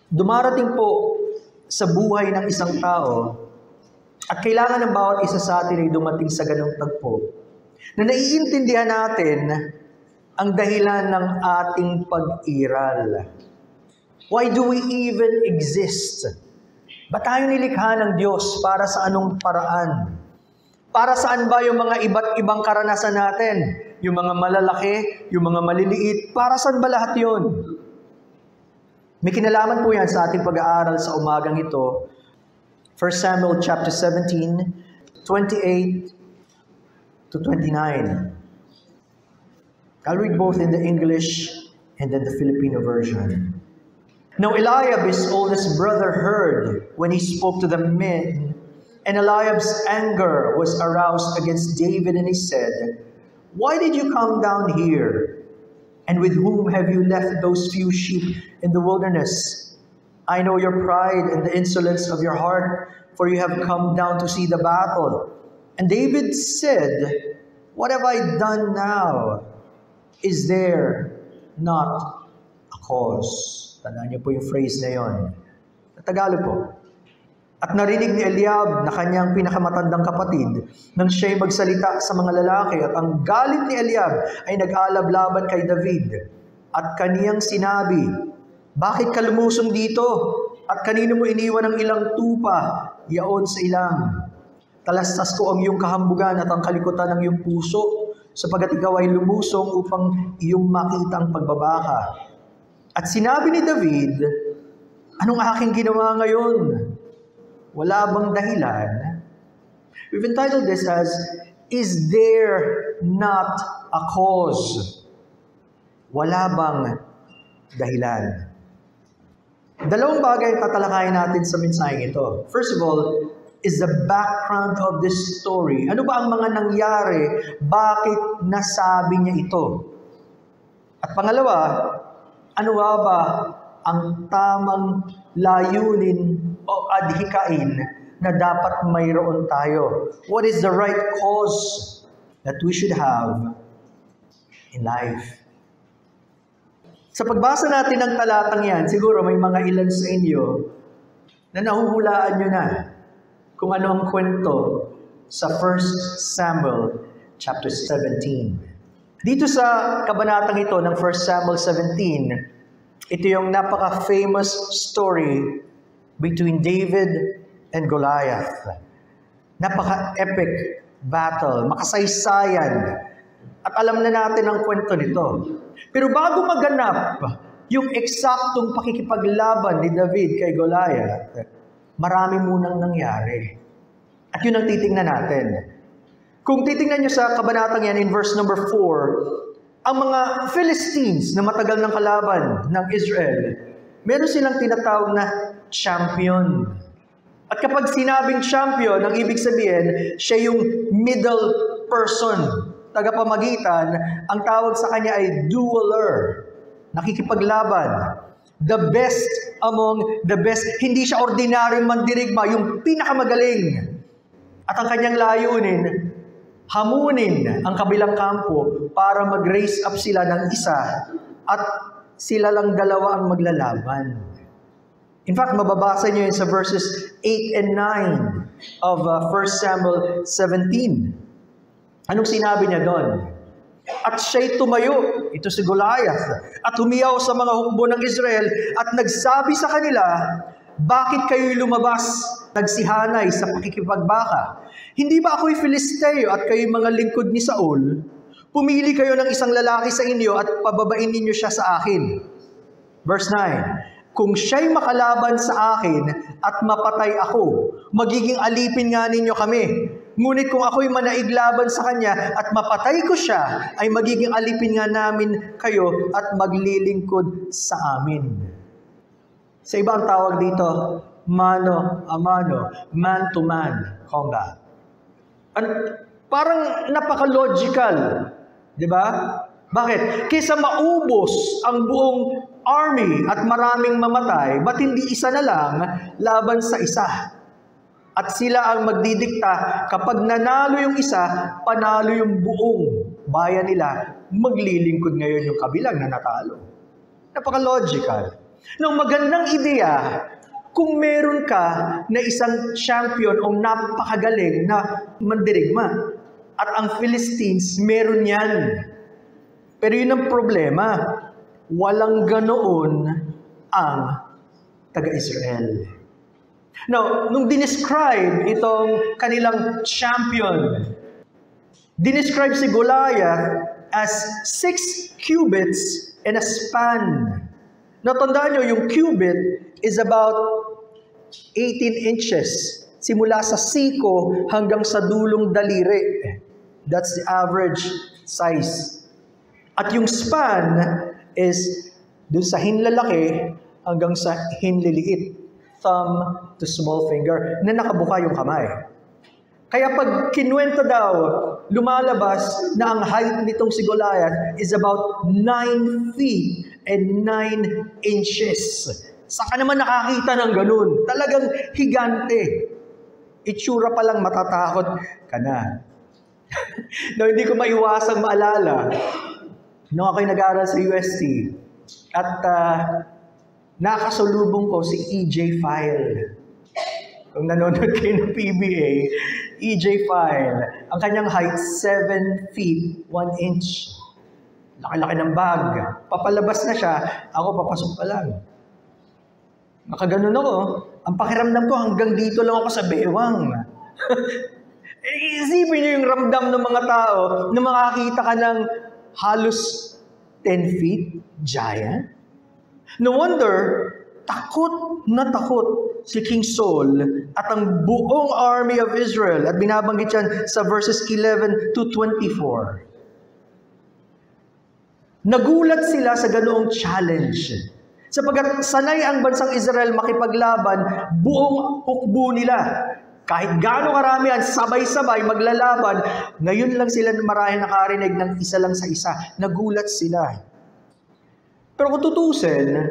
Dumarating po sa buhay ng isang tao at kailangan ng bawat isa sa atin ay dumating sa ganong tagpo na naiintindihan natin ang dahilan ng ating pag-iral. Why do we even exist? Ba't tayo nilikha ng Diyos? Para sa anong paraan? Para saan ba yung mga iba't ibang karanasan natin? Yung mga malalaki, yung mga maliliit, para saan ba lahat yun? May kinalaman po yan sa ating pag-aaral sa umagang ito. 1 Samuel chapter 17, 28 to 29. I'll read both in the English and then the Filipino version. Now Eliab, his oldest brother, heard when he spoke to the men, and Eliab's anger was aroused against David, and he said, "Why did you come down here? And with whom have you left those few sheep in the wilderness? I know your pride and the insolence of your heart, for you have come down to see the battle." And David said, "What have I done now? Is there not a cause?" Tandaan niyo po yung phrase na yon. Sa Tagalog po. At narinig ni Eliab na kanyang pinakamatandang kapatid nang siya'y magsalita sa mga lalaki, at ang galit ni Eliab ay nag-alab laban kay David. At kaniyang sinabi, "Bakit ka lumusong dito? At kanino mo iniwan ang ilang tupa yaon sa ilang? Talastas ko ang iyong kahambugan at ang kalikutan ng iyong puso, sapagat ikaw ay lumusong upang iyong makita ang pagbabaka." At sinabi ni David, "Anong aking ginawa ngayon? Wala bang dahilan?" We've entitled this as, "Is there not a cause?" Wala bang dahilan? Dalawang bagay ang tatalakayin natin sa mensaheng ito. First of all, is the background of this story. Ano ba ang mga nangyari? Bakit nasabi niya ito? At pangalawa, ano ba ang tamang layunin o adhikain na dapat mayroon tayo? What is the right cause that we should have in life? Sa pagbasa natin ng talatang yan, siguro may mga ilan sa inyo na nahuhulaan nyo na kung ano ang kwento sa 1 Samuel chapter 17. Dito sa kabanatang ito ng 1 Samuel 17, ito yung napaka-famous story between David and Goliath. Napaka-epic battle, makasaysayan. At alam na natin ang kwento nito. Pero bago maganap yung eksaktong pakikipaglaban ni David kay Goliath, marami munang nangyari. At yun ang titingnan natin. Kung titingnan nyo sa kabanatang yan in verse number 4, ang mga Philistines na matagal ng kalaban ng Israel, meron silang tinatawag na champion. At kapag sinabing champion, ang ibig sabihin, siya yung middle person, tagapamagitan. Ang tawag sa kanya ay dueler, nakikipaglaban. The best among the best. Hindi siya ordinaryong mandirigma, yung pinakamagaling. At ang kanyang layunin, hamunin ang kabilang kampo para mag-raise up sila ng isa at sila lang dalawa ang maglalaban. In fact, mababasa niyo yun sa verses 8 and 9 of 1 Samuel 17. Anong sinabi niya doon? At siya'y tumayo, ito si Goliath, at humiyaw sa mga hukbo ng Israel at nagsabi sa kanila, "Bakit kayo'y lumabas, nagsihanay sa pakikipagbaka? Hindi ba ako'y Filisteo at kayo'y mga lingkod ni Saul? Pumili kayo ng isang lalaki sa inyo at pababain ninyo siya sa akin." Verse 9, "Kung siya'y makalaban sa akin at mapatay ako, magiging alipin nga ninyo kami. Ngunit kung ako'y manaiglaban sa kanya at mapatay ko siya, ay magiging alipin nga namin kayo at maglilingkod sa amin." Sa iba ang tawag dito, mano a mano, man to man combat. Parang napaka-logical, di ba? Bakit? Kaysa maubos ang buong army at maraming mamatay, ba't hindi isa na lang laban sa isa? At sila ang magdidikta, kapag nanalo yung isa, panalo yung buong bayan nila, maglilingkod ngayon yung kabilang na natalo. Napaka-logical. Now, magandang ideya kung meron ka na isang champion o napakagaling na mandirigma. At ang Philistines, meron yan. Pero yun ang problema. Walang ganoon ang taga-Israel. Now, nung dinescribe itong kanilang champion, dinescribe si Goliath as 6 cubits and a span. Now, tandaan nyo, yung cubit is about 18 inches. Simula sa siko hanggang sa dulong daliri. That's the average size. At yung span is dun sa hinlalaki hanggang sa hinliliit. Thumb to small finger, na nakabuka yung kamay. Kaya pag kinuwento daw, lumalabas na ang height nitong si Goliath is about 9 feet and 9 inches. Saka naman nakakita ng ganun. Talagang higante. Itsura pa lang matatakot ka na. No, hindi ko maiwasang maalala. Nung ako'y nag-aaral sa UST, at nakasalubong ko si EJ File. Kung nanonood kayo ng PBA, EJ File, ang kanyang height, 7 feet, 1 inch. Laki-laki ng bag. Papalabas na siya, ako papasok pa lang. Nakaganon ako. Ang pakiramdam ko, hanggang dito lang ako sa bewang. Isipin niyo yung ramdam ng mga tao na makakita ka ng halos 10 feet, giant. No wonder, takot na takot si King Saul at ang buong army of Israel. At binabanggit yan sa verses 11 to 24. Nagulat sila sa ganoong challenge. Sapagkat sanay ang bansang Israel makipaglaban, buong hukbo nila. Kahit gaano karami yan, sabay-sabay maglalaban, ngayon lang sila marahil nakarinig ng isa lang sa isa. Nagulat sila. Pero kung tutusin,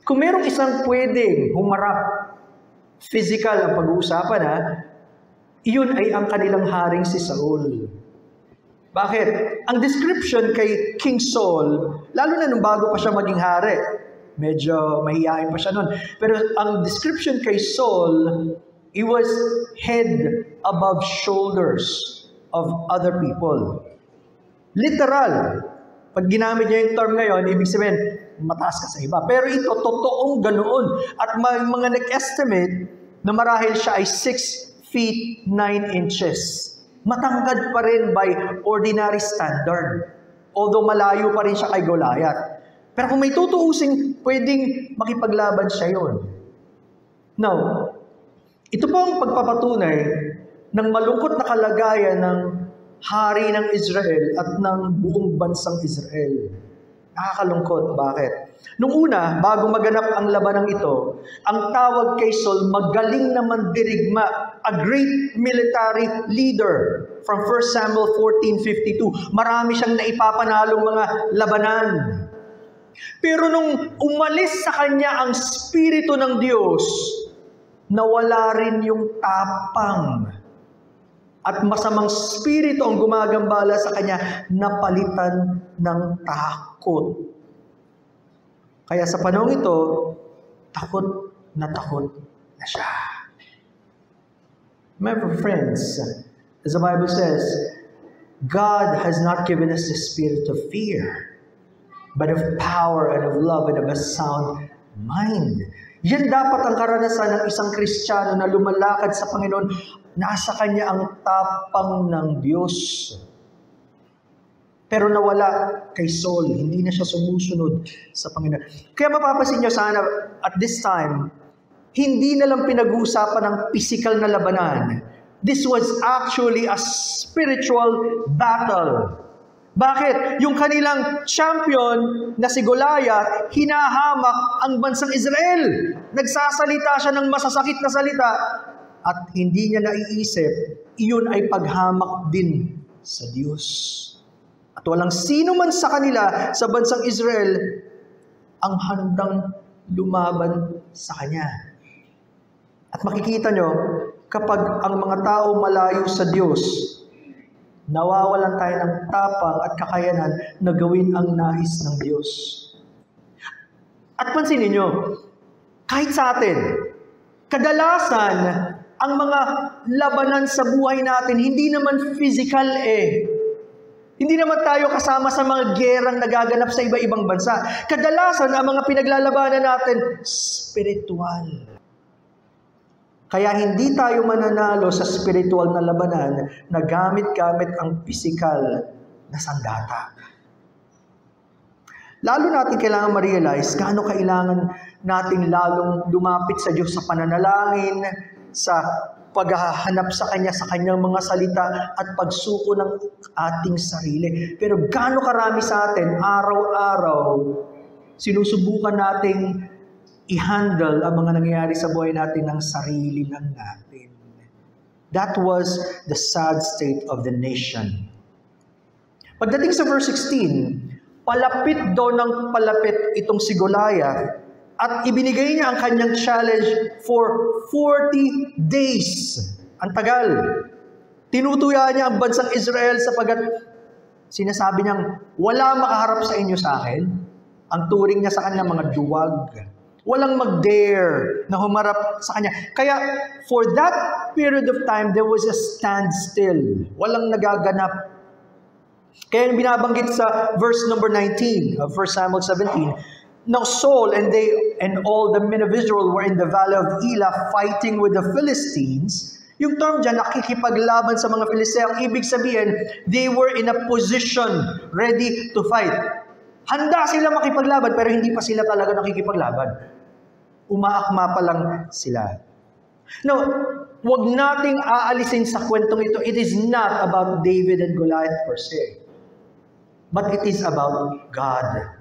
kung merong isang pwedeng humarap, physical ang pag-uusapan iyon ay ang kanilang haring si Saul. Bakit? Ang description kay King Saul, lalo na nung bago pa siya maging hari, medyo mahihain pa siya nun. Pero ang description kay Saul, he was head above shoulders of other people. Literal. Pag ginamit niya yung term ngayon, ibig sabihin, mataas ka sa iba. Pero ito, totoong ganoon. At may mga nag-estimate na marahil siya ay 6 feet 9 inches. Matangkad pa rin by ordinary standard. Although malayo pa rin siya kay Goliath. Pero kung may tutuusing, pwedeng makipaglaban siya yon. Now, ito po ang pagpapatunay ng malungkot na kalagayan ng hari ng Israel at ng buong bansang Israel. Nakakalungkot. Bakit? Nung una, bago maganap ang labanang ito, ang tawag kay Saul, magaling na mandirigma, a great military leader from 1 Samuel 14:52. Marami siyang naipapanalong mga labanan. Pero nung umalis sa kanya ang Espiritu ng Diyos, nawala rin yung tapang. At masamang spirito ang gumagambala sa kanya, napalitan ng takot. Kaya sa panahon ito, takot na siya. My friends, as the Bible says, God has not given us the spirit of fear, but of power and of love and of a sound mind. Yan dapat ang karanasan ng isang Kristiyano na lumalakad sa Panginoon. Nasa kanya ang tapang ng Diyos. Pero nawala kay Saul. Hindi na siya sumusunod sa Panginoon. Kaya mapapasin niyo sana at this time, hindi na lang pinag-uusapan ng physical na labanan. This was actually a spiritual battle. Bakit? Yung kanilang champion na si Goliath, hinahamak ang bansang Israel. Nagsasalita siya ng masasakit na salita at hindi niya naiisip, iyon ay paghamak din sa Diyos. At walang sino man sa kanila sa bansang Israel ang handang lumaban sa kanya. At makikita nyo, kapag ang mga tao malayo sa Diyos, nawawalan tayo ng tapang at kakayanan na gawin ang nais ng Diyos. At pansinin nyo, kahit sa atin, kadalasan, ang mga labanan sa buhay natin, hindi naman physical Hindi naman tayo kasama sa mga gerang nagaganap sa iba-ibang bansa. Kadalasan, ang mga pinaglalabanan natin, spiritual. Kaya hindi tayo mananalo sa spiritual na labanan na gamit-gamit ang physical na sandata. Lalo natin kailangan ma-realize gaano kailangan nating lalong lumapit sa Diyos sa pananalangin, sa paghahanap sa Kanya, sa Kanyang mga salita, at pagsuko ng ating sarili. Pero gaano karami sa atin, araw-araw, sinusubukan nating i-handle ang mga nangyayari sa buhay natin ng sarili lang natin. That was the sad state of the nation. Pagdating sa verse 16, palapit daw ng palapit itong si Goliath at ibinigay niya ang kanyang challenge for 40 days. Ang tagal. Tinutuya niya ang bansang Israel sapagat sinasabi niyang, wala makaharap sa inyo sa akin. Ang turing niya sa kanya mga duwag. Walang mag-dare na humarap sa kanya. Kaya for that period of time, there was a standstill. Walang nagaganap. Kaya binabanggit sa verse number 19 of 1 Samuel 17, now Saul and all the men of Israel were in the valley of Elah fighting with the Philistines. Yung term dyan, nakikipaglaban sa mga Filistea, ang ibig sabihin, they were in a position ready to fight. Handa sila makipaglaban, pero hindi pa sila talaga nakikipaglaban. Umaakma pa lang sila. Now, huwag nating aalisin sa kwentong ito. It is not about David and Goliath per se. But it is about God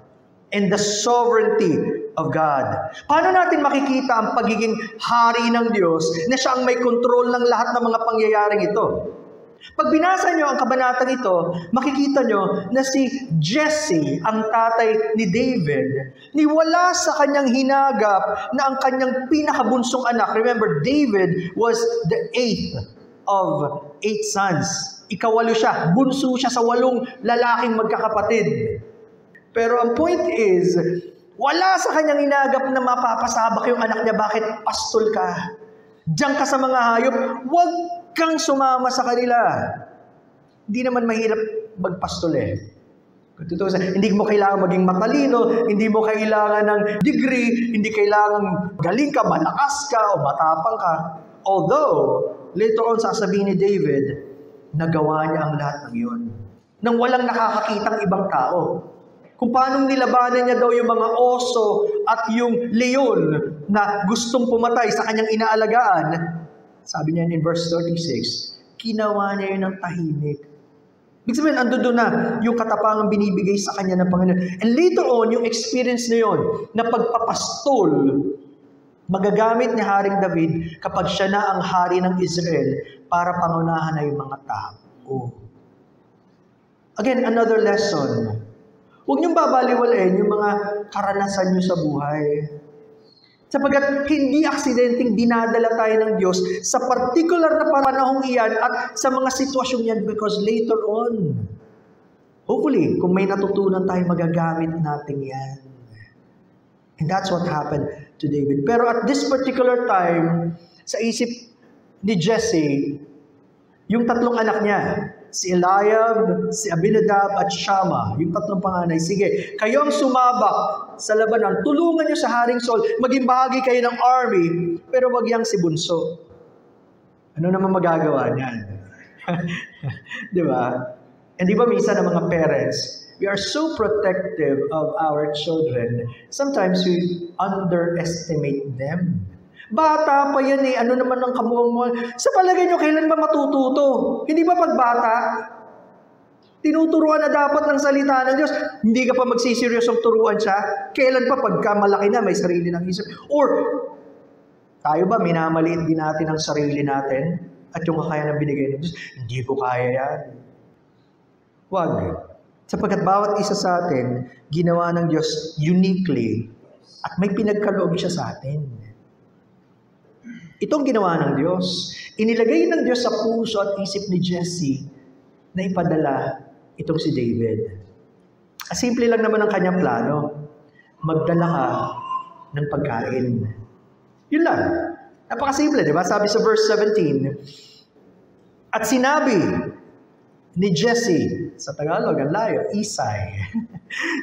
and the sovereignty of God. Paano natin makikita ang pagiging hari ng Diyos na siya ang may kontrol ng lahat ng mga pangyayaring ito? Pag binasa nyo ang kabanatang ito, makikita nyo na si Jesse, ang tatay ni David, niwala sa kanyang hinagap na ang kanyang pinakabunsong anak. Remember, David was the 8th of 8 sons. Ikawalo siya, bunso siya sa 8 lalaking magkakapatid. Pero ang point is, wala sa kanyang hinagap na mapapasabak yung anak niya, bakit pastol ka? Diyan ka sa mga hayop, huwag kang sumama sa kanila. Hindi naman mahirap magpastol hindi mo kailangan maging matalino, hindi mo kailangan ng degree, hindi kailangan galing ka, malakas ka, o matapang ka. Although, later on sasabihin ni David, nagawa niya ang lahat ng yun. Nang walang nakakakitang ibang tao. Kung paano nilabanan niya daw yung mga oso at yung leon na gustong pumatay sa kanyang inaalagaan, sabi niya in verse 36, ginawa niya yun ng tahimik. Ibig sabihin, ando doon na yung katapangang binibigay sa kanya ng Panginoon. And later on, yung experience na yun, na pagpapastol, magagamit ni Haring David kapag siya na ang hari ng Israel para pangunahan na yung mga tao. Again, another lesson. Huwag niyong babaliwalain yung mga karanasan niyo sa buhay. Sapagat hindi aksidenteng dinadala tayo ng Diyos sa particular na panahong iyan at sa mga sitwasyon yan because later on, hopefully, kung may natutunan tayo, magagamit natin yan. And that's what happened to David. Pero at this particular time, sa isip ni Jesse, yung 3 anak niya, si Eliab, si Abinadab, at Shammah, yung 3 panganay, sige, kayo ang sumabak sa labanan, tulungan niyo sa Haring Saul, maging bahagi kayo ng army, pero wag yang si Bunso. Ano naman magagawa niyan? Di ba? And di ba minsan ang mga parents, we are so protective of our children, sometimes we underestimate them. Bata pa yan ano naman ang kamuang mo. Sa palagay nyo, kailan ba matututo? Hindi ba pagbata? Tinuturuan na dapat ng salita ng Diyos. Hindi ka pa magsisiryosong turuan siya. Kailan pa pagka malaki na, may sarili ng isip? Or, tayo ba minamaliit din natin ang sarili natin? At yung kakaya na binigay ng Diyos, hindi ko kaya yan. Wag. Sapagkat bawat isa sa atin, ginawa ng Diyos uniquely at may pinagkaloob siya sa atin. Itong ginawa ng Diyos, inilagay ng Diyos sa puso at isip ni Jesse na ipadala itong si David. Simple lang naman ang kanyang plano. Magdala ka ng pagkain. Yun lang. Napakasimple, di ba? Sabi sa verse 17, at sinabi ni Jesse, sa Tagalog, ang layo, Isai.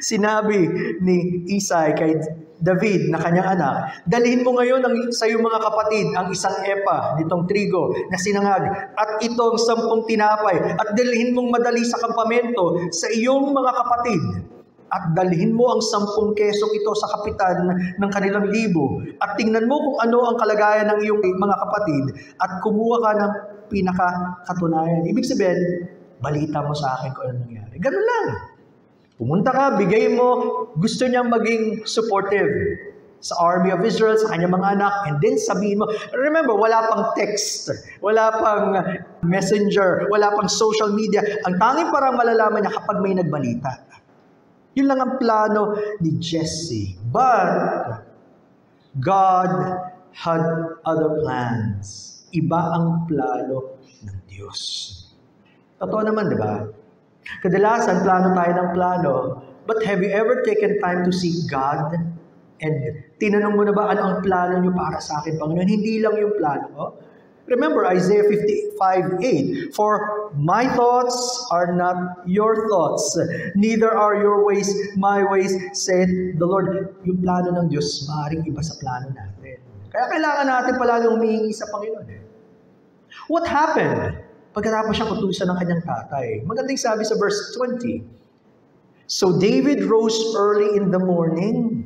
Sinabi ni Isai kay David na kanyang anak, dalhin mo ngayon sa iyong mga kapatid ang isang epa nitong trigo na sinangag at itong 10 tinapay at dalhin mong madali sa kampamento sa iyong mga kapatid. At dalhin mo ang 10 kesong ito sa kapitan ng kanilang libo. At tingnan mo kung ano ang kalagayan ng iyong mga kapatid at kumuha ka ng pinakakatunayan. Ibig sabihin, balita mo sa akin kung ano nangyari. Ganun lang. Pumunta ka, bigay mo, gusto niyang maging supportive sa army of Israel, sa kanyang mga anak, and then sabihin mo, remember, wala pang text, wala pang messenger, wala pang social media. Ang tanging parang malalaman niya kapag may nagbalita. Yun lang ang plano ni Jesse. But God had other plans. Iba ang plano ng Diyos. Totoo naman, di ba? Kadalasan, plano tayo ng plano, but have you ever taken time to seek God? And tinanong mo na ba ano ang plano niyo para sa akin, Panginoon? Hindi lang yung plano mo. Remember Isaiah 55:8, for my thoughts are not your thoughts, neither are your ways my ways, said the Lord. Yung plano ng Diyos, maaaring iba sa plano natin. Kaya kailangan natin palagi humihingi sa Panginoon. What happened pagkatapos siya utusan ng kanyang tatay? Magandang sabi sa verse 20. So David rose early in the morning,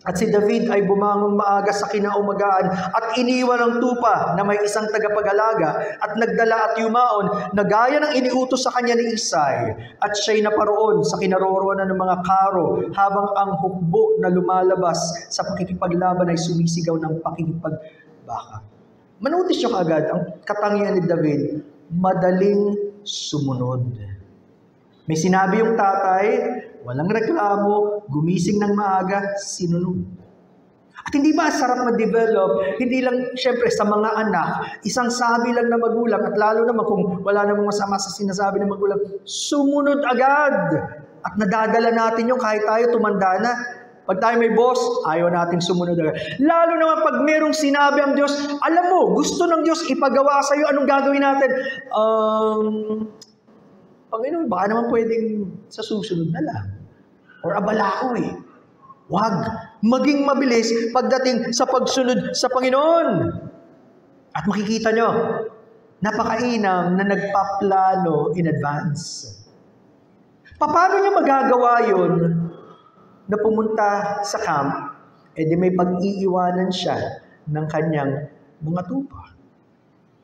at si David ay bumangon maaga sa kinaumagaan at iniwan ang tupa na may isang tagapag-alaga at nagdala at yumaon na gaya ng iniutos sa kanya ni Isai, at siya'y naparoon sa kinaroroonan ng mga karo habang ang hukbo na lumalabas sa pakikipaglaban ay sumisigaw ng pakikipagbaka. Manotice nyo kaagad ang katangian ni David, madaling sumunod. May sinabi yung tatay, walang reklamo, gumising ng maaga, sinunod. At hindi ba sarap ma-develop, hindi lang syempre sa mga anak, isang sabi lang na magulang, at lalo naman kung wala namang masama sa sinasabi ng magulang, sumunod agad. At nadadala natin yung kahit tayo tumanda na. Pag tayo may boss, ayaw natin sumunod agad. Lalo naman pag merong sinabi ang Diyos, alam mo, gusto ng Diyos ipagawa sa iyo, anong gagawin natin? Panginoon, baka naman pwedeng sa susunod na lang. Or abala ko eh. Huwag maging mabilis pagdating sa pagsunod sa Panginoon. At makikita nyo, napakainam na nagpaplano in advance. Paano niya magagawa yun na pumunta sa camp, eh di may pag-iiwanan siya ng kanyang mga tupa.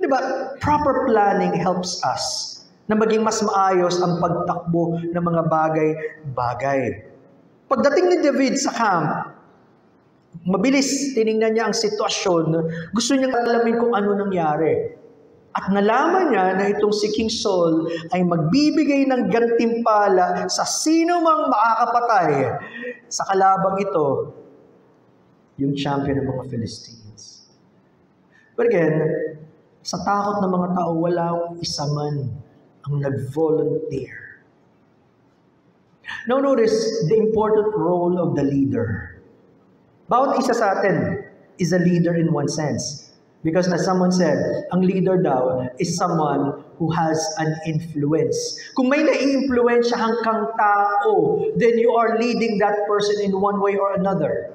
Diba? Proper planning helps us na maging mas maayos ang pagtakbo ng mga bagay-bagay. Pagdating ni David sa camp, mabilis tiningnan niya ang sitwasyon, gusto niyang alamin kung ano nangyari. At nalaman niya na itong si King Saul ay magbibigay ng gantimpala sa sino mang makakapatay sa kalabang ito, yung champion ng mga Philistines. But again, sa takot ng mga tao, walang isa man ang nag-volunteer. Now notice the important role of the leader. Bawat isa sa atin is a leader in one sense. Because as someone said, ang leader daw is someone who has an influence. Kung may nai-influensyahang kang tao, then you are leading that person in one way or another.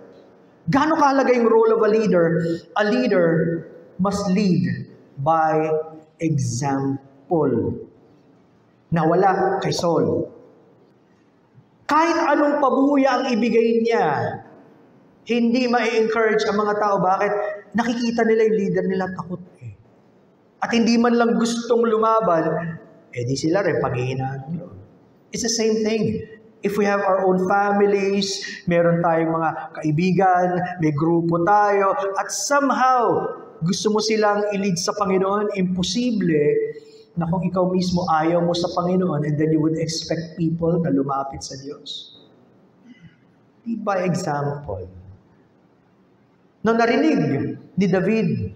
Gaano kahalaga yung role of a leader? A leader must lead by example. Nawala kay Saul. Kahit anong pabuya ang ibigay niya, hindi ma-encourage ang mga tao. Bakit? Nakikita nila yung leader nila takot eh. At hindi man lang gustong lumaban, eh di sila rin paghihinaan nyo. It's the same thing. If we have our own families, meron tayong mga kaibigan, may grupo tayo, at somehow, gusto mo silang i-lead sa Panginoon, imposible na kung ikaw mismo ayaw mo sa Panginoon, and then you would expect people na lumapit sa Diyos. By example. Nang narinig ni David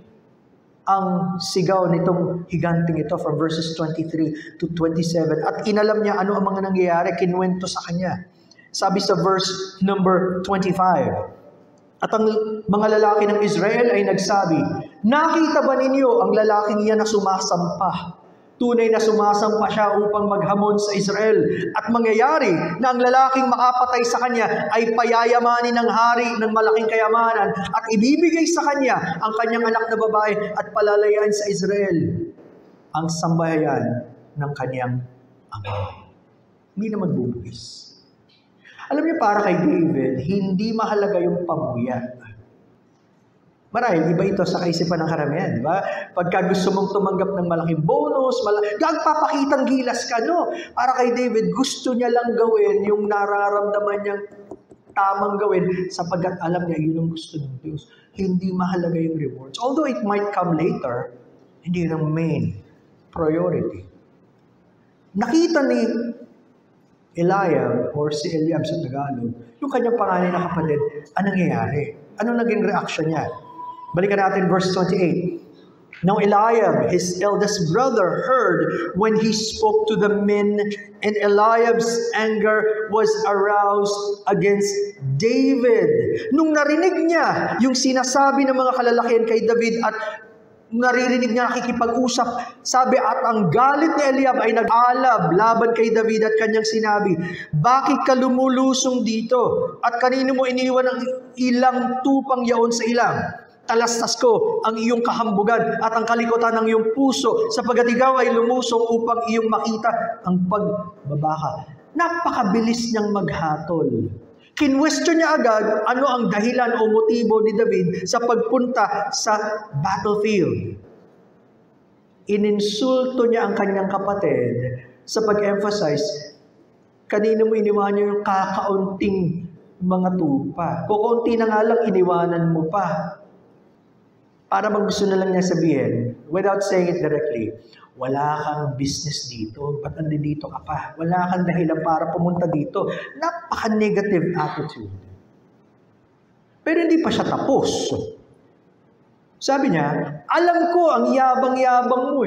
ang sigaw nitong higanting ito from verses 23 to 27 at inalam niya ano ang mga nangyayari, kinuwento sa kanya. Sabi sa verse number 25, At ang mga lalaki ng Israel ay nagsabi, nakita ba ninyo ang lalaking iyan na sumasampa? Tunay na sumasampa siya upang maghamon sa Israel. At mangyayari na ang lalaking makapatay sa kanya ay payayamanin ng hari ng malaking kayamanan at ibibigay sa kanya ang kanyang anak na babae at palalayan sa Israel ang sambahayan ng kanyang ama. Hindi na magbubuwis. Alam niyo, para kay David, hindi mahalaga yung pamuya. Marahil, iba ito sa kaisipan ng karamihan, di ba? Pagka gusto mong tumanggap ng malaking bonus, gagpapakitang gilas ka, no? Para kay David, gusto niya lang gawin yung nararamdaman niyang tamang gawin sapagkat alam niya yun ang gusto ng Diyos. Hindi mahalaga yung rewards. Although it might come later, hindi yun ang main priority. Nakita ni Eliab, or si Eliab sa Tagalog, yung kanyang panganay na kapatid, anong nangyayari? Anong naging reaction niya? Balikan natin verse 28. Now Eliab, his eldest brother, heard when he spoke to the men, and Eliab's anger was aroused against David. Nung narinig niya yung sinasabi ng mga kalalakihan kay David at naririnig niya nakikipag-usap, sabi, at ang galit ni Eliab ay nag-alab laban kay David at kanyang sinabi, bakit ka lumulusong dito? At kanino mo iniwan ang ilang tupang yaon sa ilang? Talastas ko ang iyong kahambugan at ang kalikutan ng iyong puso sapagkat ikaw ay lumusong upang iyong makita ang pagbabaka. Napakabilis niyang maghatol. Kinwestiyon niya agad ano ang dahilan o motibo ni David sa pagpunta sa battlefield. Ininsulto niya ang kanyang kapatid sa pag-emphasize, kanino mo iniwan niyo yung kakaunting mga tupa? Kukunti na nga lang iniwanan mo pa. Para bang gusto na lang niya sabihin, without saying it directly, wala kang business dito, ba't nandito ka pa? Wala kang dahilan para pumunta dito. Napaka-negative attitude. Pero hindi pa siya tapos. Sabi niya, alam ko ang yabang-yabang mo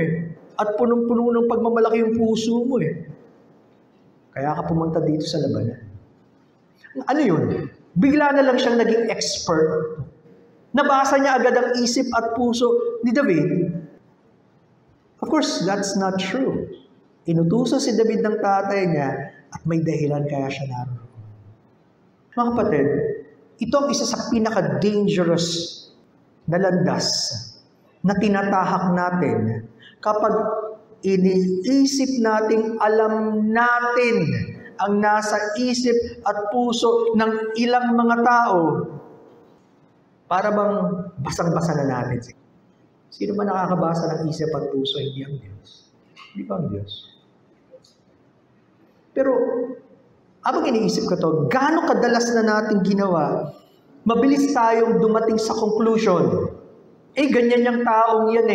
at punong-puno ng pagmamalaki yung puso mo Kaya ka pumunta dito sa labanan. Ano yun? Bigla na lang siyang naging expert. Nabasa niya agad ang isip at puso ni David. Of course, that's not true. Inutusan si David ng tatay niya at may dahilan kaya siya naroon. Mga kapatid, ito ang isa sa pinaka-dangerous na landas na tinatahak natin kapag iniisip nating alam natin ang nasa isip at puso ng ilang mga tao. Para bang basang-basa na natin. Sino ba nakakabasa ng isip at puso? Hindi ang Diyos. Hindi ba ang Diyos? Pero, habang iniisip ko to, gaano kadalas na natin ginawa, mabilis tayong dumating sa conclusion. Ganyan yung taong yan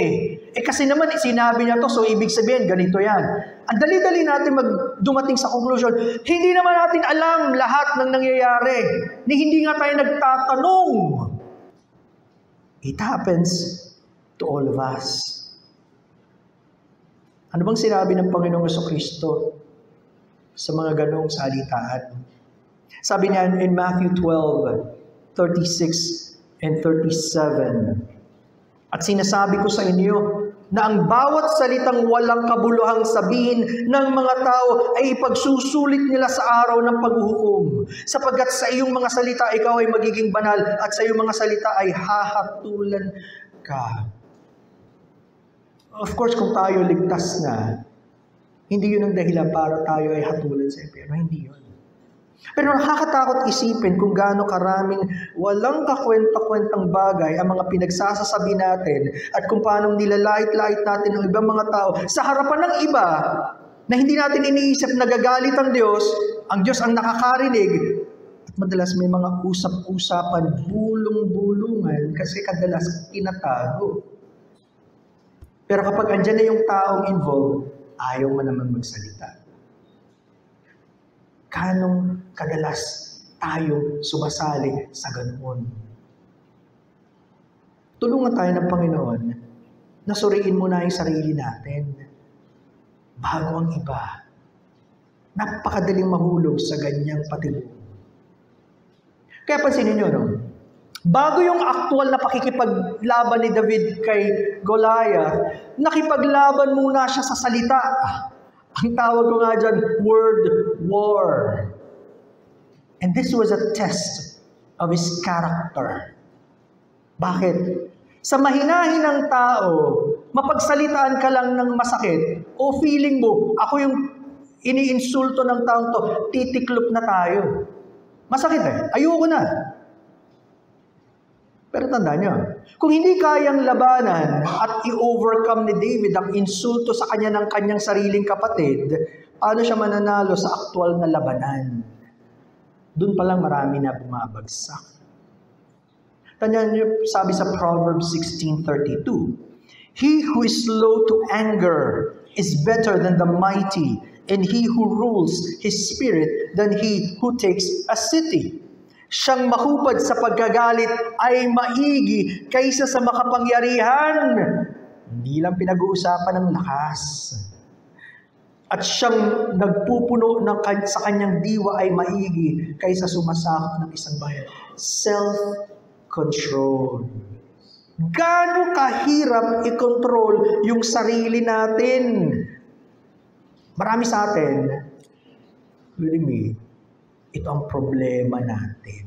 kasi naman sinabi niya to, so ibig sabihin, ganito yan. Ang dali-dali natin dumating sa conclusion, hindi naman natin alam lahat ng nangyayari. Hindi nga tayo nagtatanong. It happens to all of us. Ano bang sinabi ng Panginoong Jesucristo sa mga ganong salitaan? Sabi niya in Matthew 12:36 and 37, at sinasabi ko sa inyo na ang bawat salitang walang kabuluhang sabihin ng mga tao ay ipagsusulit nila sa araw ng paghuhukom. Sapagkat sa iyong mga salita, ikaw ay magiging banal at sa iyong mga salita ay hahatulan ka. Of course, kung tayo ligtas na, hindi yun ang dahilan para tayo ay hatulan sa impyerno. Hindi yun. Pero nakakatakot isipin kung gaano karaming walang kakwenta-kwentang bagay ang mga pinagsasasabi natin at kung paano nilalait-lait natin ang ibang mga tao sa harapan ng iba na hindi natin iniisip nagagalit ang Diyos ang nakakarinig. At madalas may mga usap-usapan, bulong-bulungan kasi kadalas tinatago. Pero kapag andyan na yung taong involved, ayaw mo naman magsalita. Kanong kadalas tayo sumasali sa ganoon? Tulungan tayo ng Panginoon na suriin muna yung sarili natin bago ang iba. Napakadaling mahulog sa ganyang patibong. Kaya pansinin nyo, Bago yung actual na pakikipaglaban ni David kay Goliath, nakipaglaban muna siya sa salita. Ang tawag ko nga dyan, word war. And this was a test of his character. Bakit? Sa mahinahinang tao, mapagsalitaan ka lang ng masakit, o feeling mo, ako yung iniinsulto ng taong to, titiklop na tayo. Masakit ayoko na. Pero tandaan niyo, kung hindi kayang labanan at i-overcome ni David ang insulto sa kanya ng kanyang sariling kapatid, paano siya mananalo sa aktual na labanan? Doon pa lang marami na bumabagsak. Tandaan niyo, sabi sa Proverbs 16:32, "He who is slow to anger is better than the mighty, and he who rules his spirit than he who takes a city. Siyang mahubad sa pagkagalit ay maigi kaysa sa makapangyarihan." Hindi lang pinag-uusapan ng lakas. At siyang nagpupuno sa kanyang diwa ay maigi kaysa sumasakop ng isang bayan. Self-control. Gaano kahirap i-control yung sarili natin? Marami sa atin, including me, ito ang problema natin.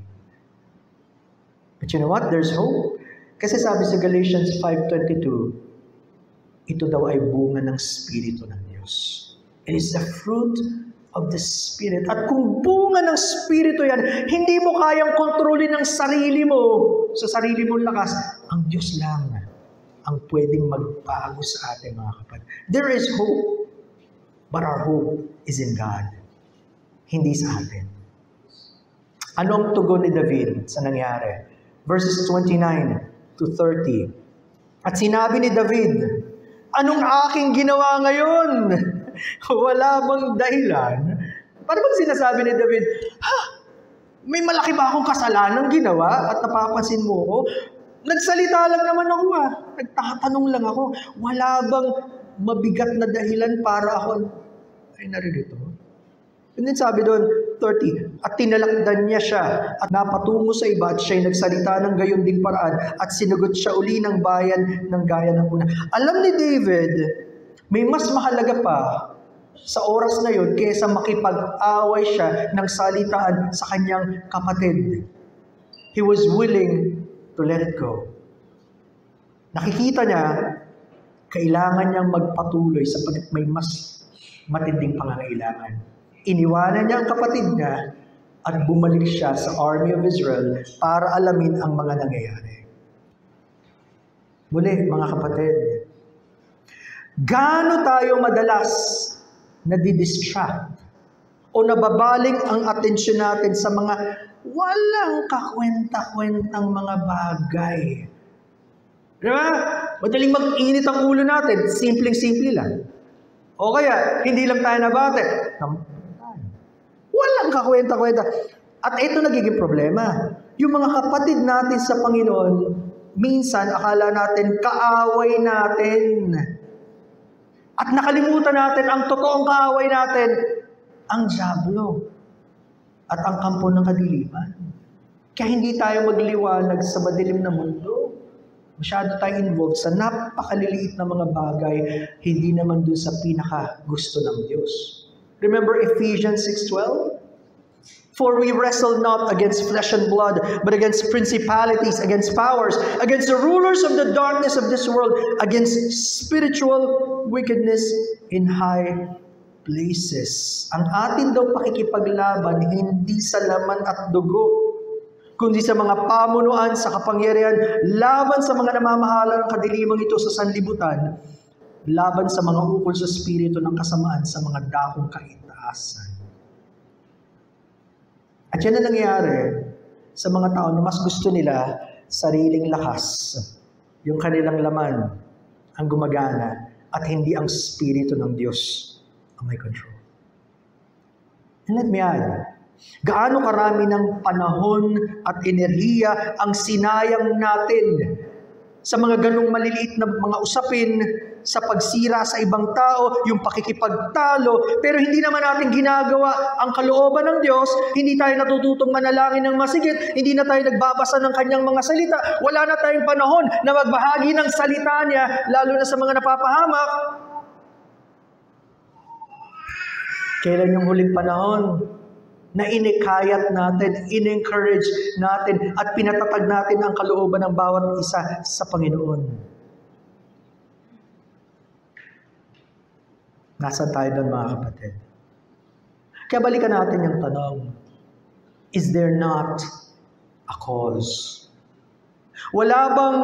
But you know what? There's hope. Kasi sabi sa Galatians 5:22, ito daw ay bunga ng Espiritu ng Diyos. It is the fruit of the Spirit. At kung bunga ng Espiritu yan, hindi mo kayang kontrolin ang sarili mo sa sarili mong lakas. Ang Diyos lang ang pwedeng magbago sa atin, mga kapatid. There is hope, but our hope is in God, hindi sa atin. Ano ang tugon ni David sa nangyari? Verses 29 to 30. At sinabi ni David, "Anong aking ginawa ngayon? Wala bang dahilan?" Para bang sinasabi ni David, may malaki ba akong kasalanan ginawa at napapansin mo ko? Nagsalita lang naman ako Nagtatanong lang ako. Wala bang mabigat na dahilan para ako ay naririto? And then sabi doon, 30, "At tinalakdan niya siya at napatungo sa iba at siya'y nagsalita ng gayon ding paraan at sinugot siya uli ng bayan ng gaya ng una." Alam ni David, may mas mahalaga pa sa oras na yun kaysa makipag-away siya ng salitaan sa kanyang kapatid. He was willing to let it go. Nakikita niya, kailangan niyang magpatuloy sapagkat may mas matinding pangangailangan. Iniwanan niya ang kapatid niya at bumalik siya sa army of Israel para alamin ang mga nangyayari. Muli, mga kapatid, gaano tayo madalas nadidistract o nababaling ang atensyon natin sa mga walang kakwenta-kwentang mga bagay. Diba? Madaling mag-init ang ulo natin, simpleng-simple lang. O kaya, hindi lang tayo nabate. Walang kakwenta-kwenta. At ito nagiging problema. Yung mga kapatid natin sa Panginoon, minsan akala natin kaaway natin. At nakalimutan natin ang totoong kaaway natin, ang dyablo at ang kampo ng kadiliman. Kaya hindi tayo magliwanag sa madilim na mundo. Masyado tayo involved sa napakaliliit na mga bagay, hindi naman dun sa pinaka gusto ng Diyos. Remember Ephesians 6:12? "For we wrestle not against flesh and blood, but against principalities, against powers, against the rulers of the darkness of this world, against spiritual wickedness in high places." Ang atin daw pakikipaglaban, hindi sa laman at dugo, kundi sa mga pamunuan, sa kapangyarihan, laban sa mga namamahala ng kadilimang ito sa sanlibutan, laban sa mga ukol sa spirito ng kasamaan sa mga dakong kaitaasan. At yan ang nangyayari sa mga tao na mas gusto nila sariling lakas, yung kanilang laman ang gumagana at hindi ang spirito ng Diyos ang may control. And let me add, gaano karami ng panahon at enerhiya ang sinayang natin sa mga ganong maliliit na mga usapin, sa pagsira sa ibang tao, yung pakikipagtalo, pero hindi naman natin ginagawa ang kalooban ng Diyos, hindi tayo natututong manalangin ng masigit, hindi na tayo nagbabasa ng kanyang mga salita, wala na tayong panahon na magbahagi ng salita niya, lalo na sa mga napapahamak. Kailan yung huling panahon na inikayat natin, in-encourage natin, at pinatatag natin ang kalooban ng bawat isa sa Panginoon? Nasaan tayo doon, mga kapatid? Kaya balikan natin yung tanong, is there not a cause? Wala bang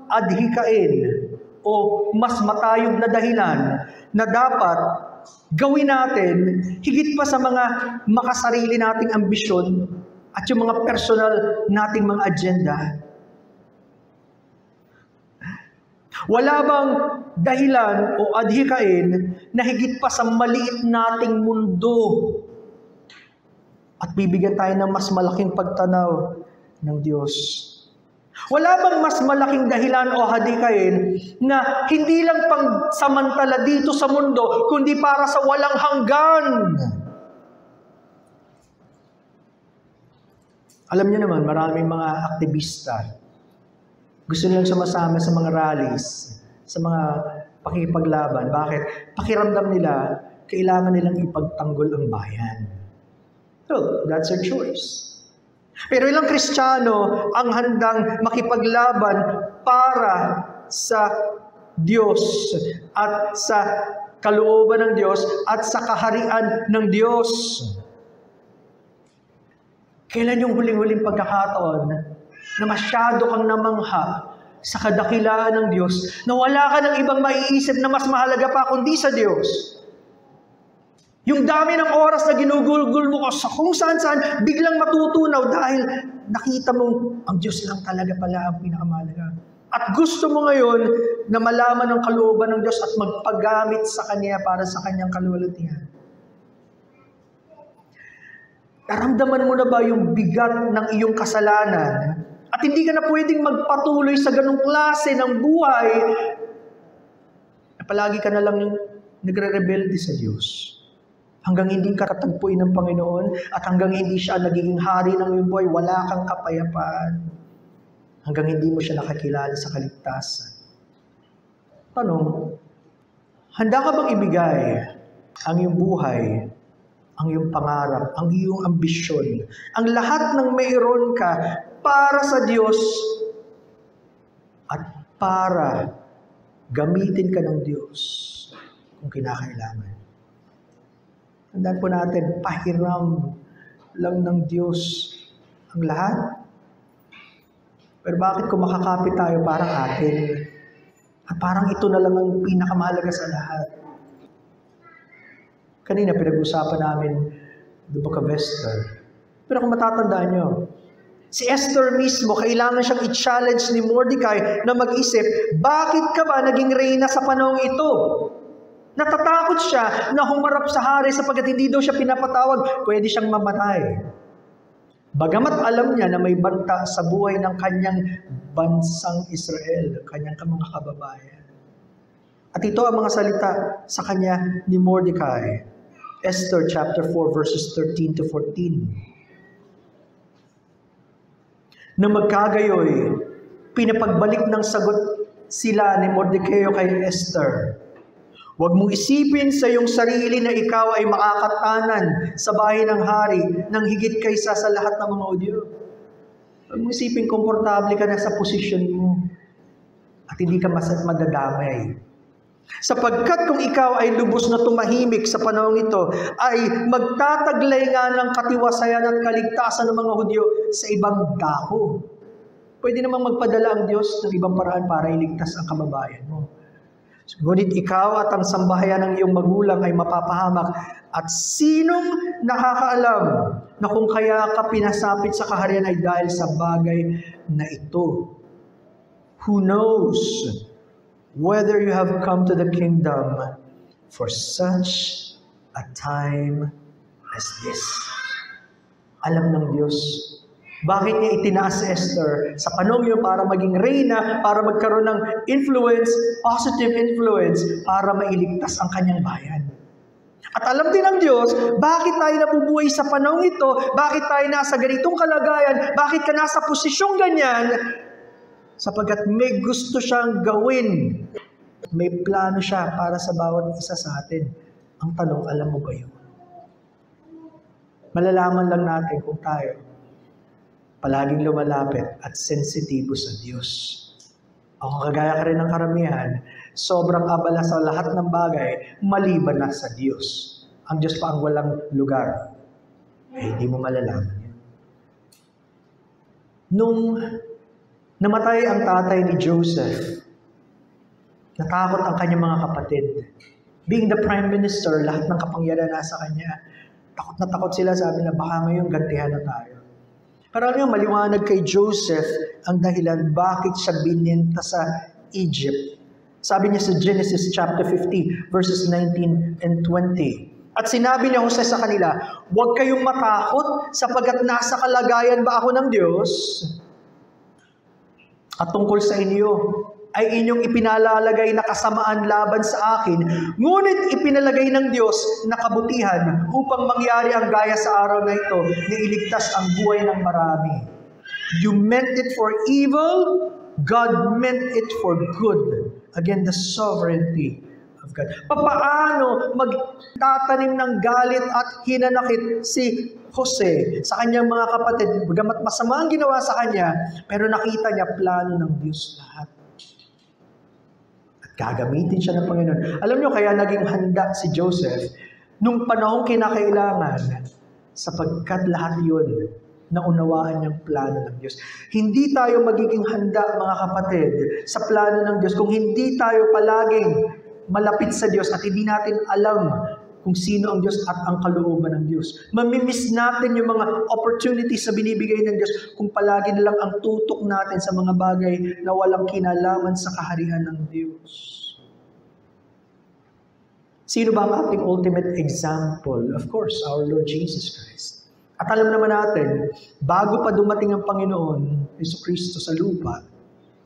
adhikain o mas matayog na dahilan na dapat gawin natin higit pa sa mga makasarili nating ambisyon at yung mga personal nating mga agenda? Wala bang dahilan o adhikain na higit pa sa maliit nating mundo at bibigyan tayo ng mas malaking pagtanaw ng Diyos? Wala bang mas malaking dahilan o adhikain na hindi lang pang samantala dito sa mundo, kundi para sa walang hanggan? Alam niyo naman, maraming mga aktivista, gusto nilang sumasama sa mga rallies, sa mga pakikipaglaban. Bakit? Pakiramdam nila, kailangan nilang ipagtanggol ang bayan. So, that's their choice. Pero ilang Kristiyano ang handang makipaglaban para sa Diyos at sa kalooban ng Diyos at sa kaharian ng Diyos. Kailan yung huling-huling pagkakataon na masyado kang namangha sa kadakilaan ng Diyos, na wala ka ng ibang maiisip na mas mahalaga pa kundi sa Diyos? Yung dami ng oras na ginugulgul mo sa kung saan-saan, biglang matutunaw dahil nakita mong ang Diyos lang talaga pala ang pinakamahalaga. At gusto mo ngayon na malaman ang kalooban ng Diyos at magpagamit sa Kanya para sa Kanyang kalwalhatian. Naramdaman mo na ba yung bigat ng iyong kasalanan? At hindi ka na pwedeng magpatuloy sa ganung klase ng buhay na palagi ka na lang nagre-rebelde sa Diyos. Hanggang hindi ka katagpuin ng Panginoon at hanggang hindi siya nagiging hari ng iyong buhay, wala kang kapayapaan. Hanggang hindi mo siya nakakilala sa kaligtasan. Tanong, handa ka bang ibigay ang iyong buhay, ang iyong pangarap, ang iyong ambisyon, ang lahat ng mayroon ka para sa Diyos at para gamitin ka ng Diyos kung kinakailangan? Tandaan po natin, pahiram lang ng Diyos ang lahat. Pero bakit kung makakapit tayo parang atin? At parang ito na lang ang pinakamahalaga sa lahat. Kanina pinag-usapan namin the Book of Esther. Pero kung matatandaan nyo, si Esther mismo, kailangan siyang i-challenge ni Mordecai na mag-isip, bakit ka ba naging reyna sa panahong ito? Natatakot siya na humarap sa hari sapagkat hindi daw siya pinapatawag, pwede siyang mamatay. Bagamat alam niya na may banta sa buhay ng kanyang bansang Israel, kanyang mga kababayan. At ito ang mga salita sa kanya ni Mordecai. Esther chapter 4 verses 13 to 14. Na magkagayoy, pinapagbalik ng sagot sila ni Mordecai kay Esther. Huwag mong isipin sa iyong sarili na ikaw ay makakatanan sa bahay ng hari nang higit kaysa sa lahat ng mga Hudyo. Huwag mong isipin komportable ka na sa posisyon mo at hindi ka madadamay. Sapagkat kung ikaw ay lubos na tumahimik sa panahong ito, ay magtataglay nga ng katiwasayan at kaligtasan ng mga Hudyo sa ibang dako. Pwede namang magpadala ang Diyos ng ibang paraan para iligtas ang kababayan mo. Ngunit ikaw at ang sambahayan ng iyong magulang ay mapapahamak. At sinong nakakaalam na kung kaya ka pinasapit sa kaharian ay dahil sa bagay na ito? Who knows whether you have come to the kingdom for such a time as this? Alam ng Diyos Bakit niya itinaas si Esther sa panahon yun para maging reyna, para magkaroon ng influence, positive influence, para mailigtas ang kanyang bayan. At alam din ng Diyos, bakit tayo nabubuhay sa panahon ito, bakit tayo nasa ganitong kalagayan, bakit ka nasa posisyong ganyan, sapagkat may gusto siyang gawin. May plano siya para sa bawat isa sa atin. Ang tanong, alam mo ba yun? Malalaman lang natin kung tayo palaging lumalapit at sensitibo sa Diyos. O kung kagaya ka rin ng karamihan, sobrang abala sa lahat ng bagay, maliban na sa Diyos. Ang Diyos pa ang walang lugar. Hindi mo malalaman yan. Nung namatay ang tatay ni Joseph, natakot ang kanyang mga kapatid. Being the prime minister, lahat ng kapangyarihan nasa kanya. Takot na takot sila, sabi na baka ngayon gantihan na tayo. Pero alam niyo, maliwanag kay Joseph ang dahilan bakit siya bininta sa Egypt. Sabi niya sa Genesis chapter 50, verses 19 and 20. At sinabi niya Jose sa kanila, huwag kayong matakot sapagkat nasa kalagayan ba ako ng Diyos? At tungkol sa inyo, ay inyong ipinalalagay na kasamaan laban sa akin, ngunit ipinalagay ng Diyos na kabutihan upang mangyari ang gaya sa araw na ito na iligtas ang buhay ng marami. You meant it for evil, God meant it for good. Again, the sovereignty of God. Papaano magtatanim ng galit at hinanakit si Jose sa kanyang mga kapatid, bagamat masama ang ginawa sa kanya, pero nakita niya plano ng Diyos lahat. Gagamitin siya ng Panginoon. Alam niyo, kaya naging handa si Joseph nung panahong kinakailangan sapagkat lahat yun naunawaan niyang plano ng Diyos. Hindi tayo magiging handa, mga kapatid, sa plano ng Diyos kung hindi tayo palaging malapit sa Diyos at hindi natin alam kung sino ang Diyos at ang kalooban ng Diyos. Mamimiss natin yung mga opportunities na binibigay ng Diyos kung palagi na lang ang tutok natin sa mga bagay na walang kinalaman sa kaharian ng Diyos. Sino ba ang ating ultimate example? Of course, our Lord Jesus Christ. At alam naman natin, bago pa dumating ang Panginoon, Jesucristo sa lupa,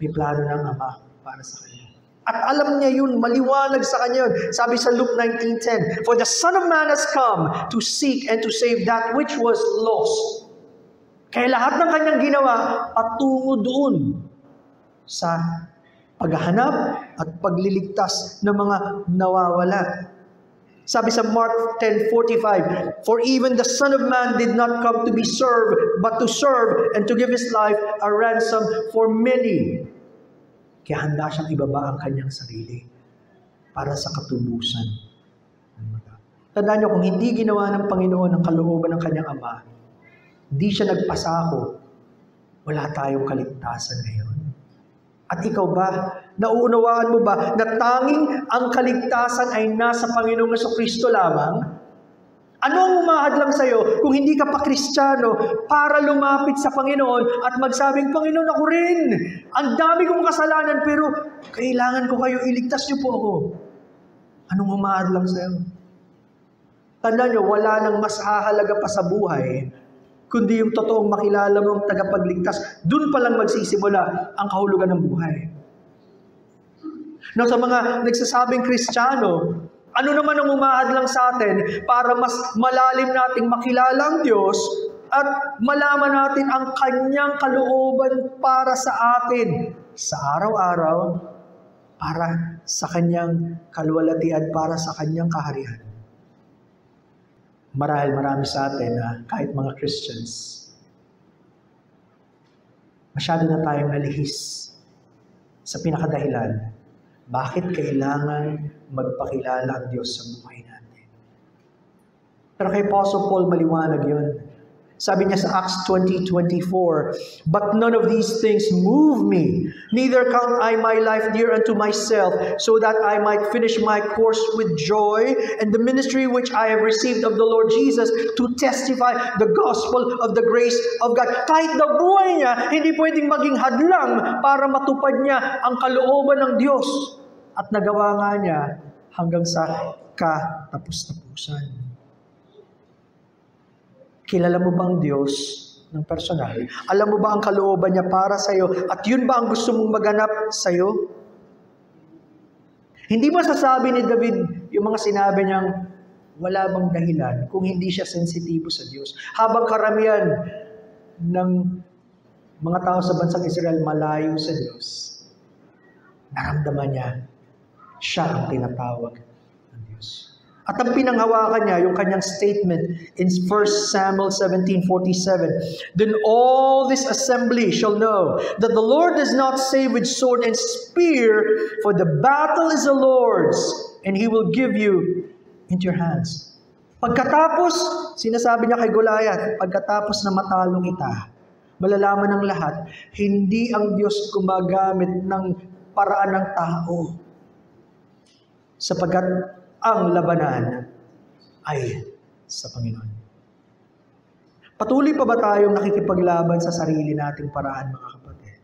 may plano ng Ama para sa Kanya. At alam niya yun, maliwanag sa kanya yun. Sabi sa Luke 19:10, for the Son of Man has come to seek and to save that which was lost. Kaya lahat ng kanyang ginawa, patungo doon sa paghahanap at pagliligtas ng mga nawawala. Sabi sa Mark 10:45, for even the Son of Man did not come to be served, but to serve and to give His life a ransom for many. Kaya handa siyang ibaba ang kanyang sarili para sa katubusan. Tandaan niyo, kung hindi ginawa ng Panginoon ang kalooban ng kanyang Ama, hindi siya nagpasako, wala tayong kaligtasan ngayon. At ikaw ba, nauunawaan mo ba na tanging ang kaligtasan ay nasa Panginoong Jesucristo lamang? Ano ang umahadlang sa'yo kung hindi ka pa Kristiyano para lumapit sa Panginoon at magsabing, Panginoon, ako rin. Ang dami kong kasalanan pero kailangan ko kayo, iligtas niyo po ako. Anong umahadlang sa'yo? Tandaan niyo, wala nang mas hahalaga pa sa buhay kundi yung totoong makilala mo ang tagapagligtas. Doon pa lang magsisimula ang kahulugan ng buhay. Now, sa mga nagsasabing Kristiyano, ano naman ang umahadlang sa atin para mas malalim nating makilala ang Diyos at malaman natin ang Kanyang kalooban para sa atin sa araw-araw, para sa Kanyang kaluwalhatian, para sa Kanyang kaharian. Marahil marami sa atin na kahit mga Christians, masyado na tayong nalihis sa pinakadahilan. Bakit kailangan magpakilala ang Diyos sa buhay natin? Pero kay Apostle Paul, maliwanag yun. Sabi niya sa Acts 20:24, but none of these things move me, neither count I my life dear unto myself, so that I might finish my course with joy, and the ministry which I have received of the Lord Jesus, to testify the gospel of the grace of God. Kahit na buhay niya, hindi pwedeng maging hadlang para matupad niya ang kalooban ng Diyos. At nagawa nga niya hanggang sa katapus-tapusan. Kilala mo bang Diyos ng personal? Alam mo ba ang kalooban niya para sa'yo? At yun ba ang gusto mong maganap sa'yo? Hindi masasabi ni David yung mga sinabi niyang wala bang dahilan kung hindi siya sensitibo sa Diyos. Habang karamihan ng mga tao sa bansang Israel malayo sa Diyos, naramdaman niya siya ang tinatawag ng Diyos. At ang pinanghawakan niya, yung kanyang statement in 1 Samuel 17:47, "Then all this assembly shall know that the Lord does not save with sword and spear, for the battle is the Lord's, and He will give you into your hands." Pagkatapos, sinasabi niya kay Goliath, pagkatapos na matalo kita, malalaman ng lahat, hindi ang Diyos gumagamit ng paraan ng tao, sapagkat ang labanan ay sa Panginoon. Patuloy pa ba tayong nakikipaglaban sa sarili nating paraan, mga kapatid?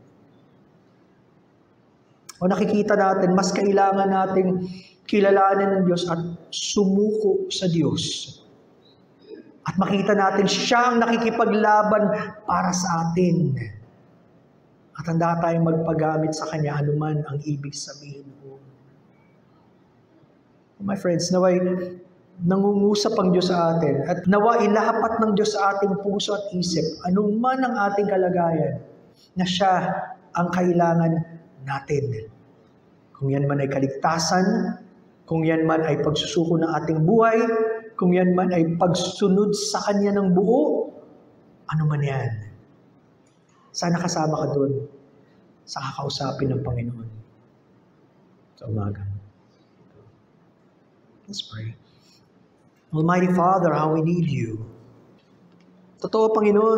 O nakikita natin, mas kailangan nating kilalanin ng Diyos at sumuko sa Diyos. At makita natin siya ang nakikipaglaban para sa atin. At handa tayong magpagamit sa Kanya anuman ang ibig sabihin po. My friends, naway nangungusap ang Diyos sa atin at nawa ilahapat ng Diyos sa ating puso at isip anuman ang ating kalagayan na siya ang kailangan natin. Kung yan man ay kaligtasan, kung yan man ay pagsusuko ng ating buhay, kung yan man ay pagsunod sa Kanya ng buo, ano man yan. Sana kasama ka doon sa kakausapin ng Panginoon sa umaga. Let's pray. Almighty Father, how we need you. Totoo, Panginoon,